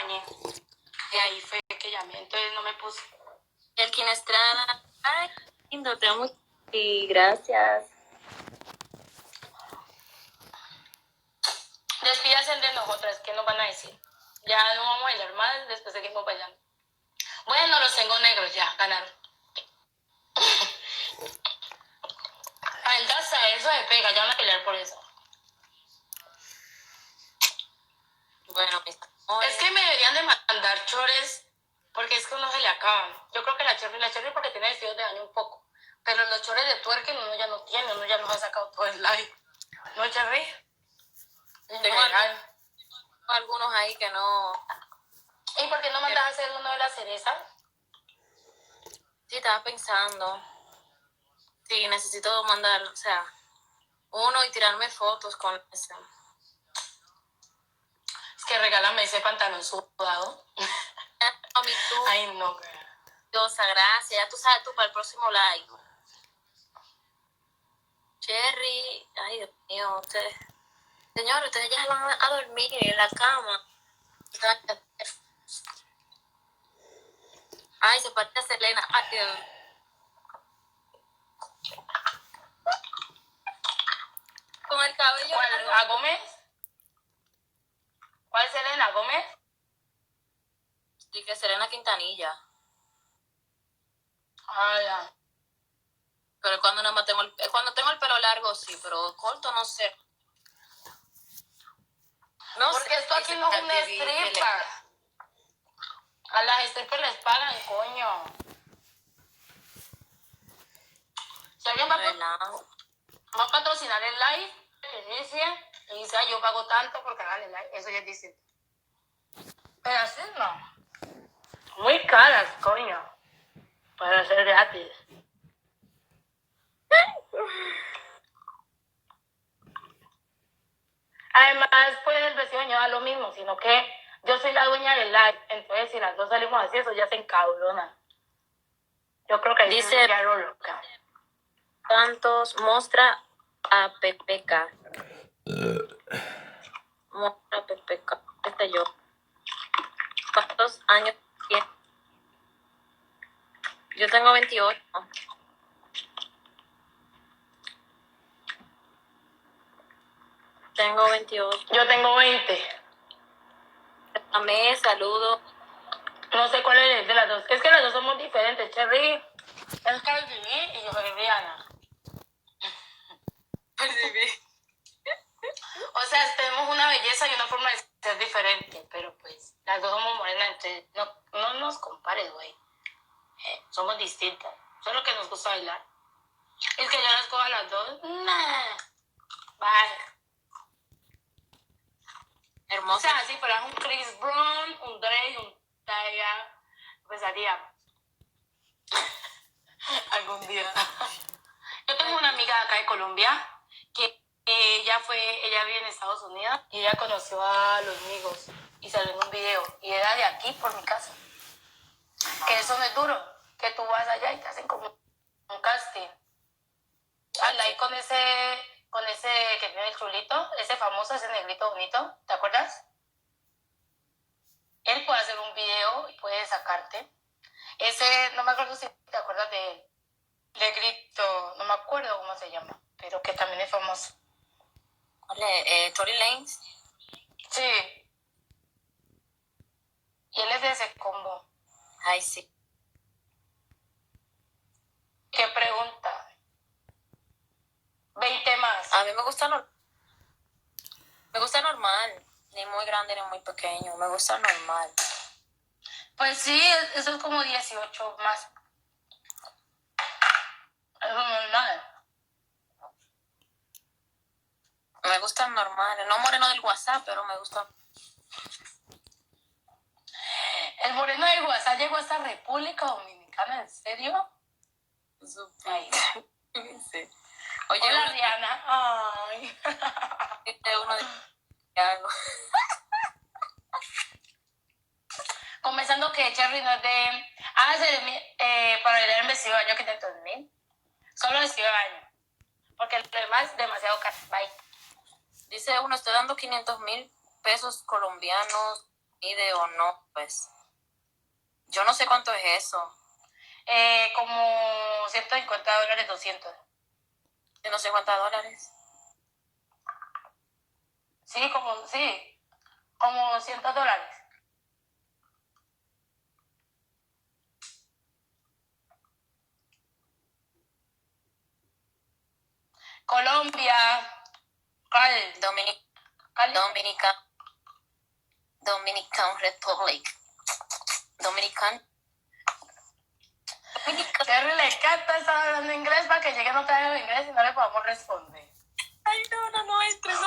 bañé. Y ahí fue que llamé, entonces no me puse. El Quien Estrada. Ay, lindo, te amo. Y gracias. Despídase de nosotras, ¿qué nos van a decir? Ya no vamos a bailar más, después seguimos bailando. Bueno, los tengo negros, ya, ganaron. Hasta eso se pega, ya van a pelear por eso. Bueno, es que me deberían de mandar chores, porque es que uno se le acaban. Yo creo que la cherry porque tiene vestidos de baño un poco. Pero los chores de tuerca uno ya no tiene, uno ya nos ha sacado todo el live. ¿No, Cherry? Tengo algunos ahí que no... ¿Y por qué no mandas a hacer uno de la cereza? Sí, estaba pensando. Sí, necesito mandar, o sea, uno y tirarme fotos con ese. Es que regálame ese pantalón sudado. Mami, tú. Ay, no. Diosa, gracias. Ya tú sabes tú para el próximo live. Cherry, ay Dios mío, ustedes. Señores, ustedes ya van a dormir en la cama. Ay, se parte a Selena. Ay, Dios. Con el cabello. ¿Cuál? ¿A Gómez? ¿Cuál es Selena Gómez? Sí, que Selena Quintanilla. Ah, ya. Pero cuando nada más cuando tengo el pelo largo, sí, pero corto no sé. No porque sé, esto aquí no es un stripper. A las strippers les pagan, coño. Si alguien va a patrocinar el live, que inicie y dice, yo pago tanto porque hagan el live, eso ya es distinto. Pero así no. Muy caras, coño. Para ser gratis. Además, pues el vecino no da lo mismo, sino que yo soy la dueña del live. Entonces, si las dos salimos así, eso ya se encabrona. Yo creo que ahí dice ya lo loca. Santos, muestra a PPK. Muestra a PPK. Este yo. ¿Cuántos años tiene? Yo tengo 28. Tengo 28. Yo tengo 20. Amé, saludo. No sé cuál es de las dos. Es que las dos somos diferentes. Cherry es Cardi B y yo soy Rihanna. O sea, tenemos una belleza y una forma de ser diferente, pero pues las dos somos morenas, entonces no nos compares, güey. Somos distintas. Solo que nos gusta bailar. Es que yo las cojo a las dos. Nah. Bye. Hermoso. O sea, si fueras un Chris Brown, un Drake, un Taya, pues haríamos. Algún día. Yo tengo una amiga de acá de Colombia que ella vive en Estados Unidos y ella conoció a los amigos y salió en un video y era de aquí por mi casa. Que eso no es duro, que tú vas allá y te hacen como un casting. Habla ahí con ese que tiene el chulito, ese famoso, ese negrito bonito, ¿te acuerdas? Él puede hacer un video y puede sacarte. Ese, no me acuerdo si te acuerdas de él. Negrito, no me acuerdo cómo se llama, pero que también es famoso. Tory Lanez. Sí. Y él es de ese combo. Ay, sí. ¿Qué pregunta? 20 más. A mí me gusta normal. Ni muy grande ni muy pequeño. Me gusta normal. Pues sí, eso es como 18 más. Eso no es nada. Me gustan normales. No moreno del WhatsApp, pero me gustan. El moreno de WhatsApp llegó hasta República Dominicana, ¿en serio? Ay. Sí. Oye, hola, Rihanna. Ay. Uno de algo. Comenzando que Cherry no es de... para el vestido de baño 500,000. Solo vestido de baño. Porque lo demás es demasiado caro. Bye. Dice uno, estoy dando 500,000 pesos colombianos video no, pues. Yo no sé cuánto es eso. Como $150, 200. Yo no sé cuántos dólares. Sí, como $100. Colombia, Cali, Cali. Dominican Republic. Terry le encanta estar hablando inglés para que llegue no te haga el inglés y no le podamos responder. Ay, no entres.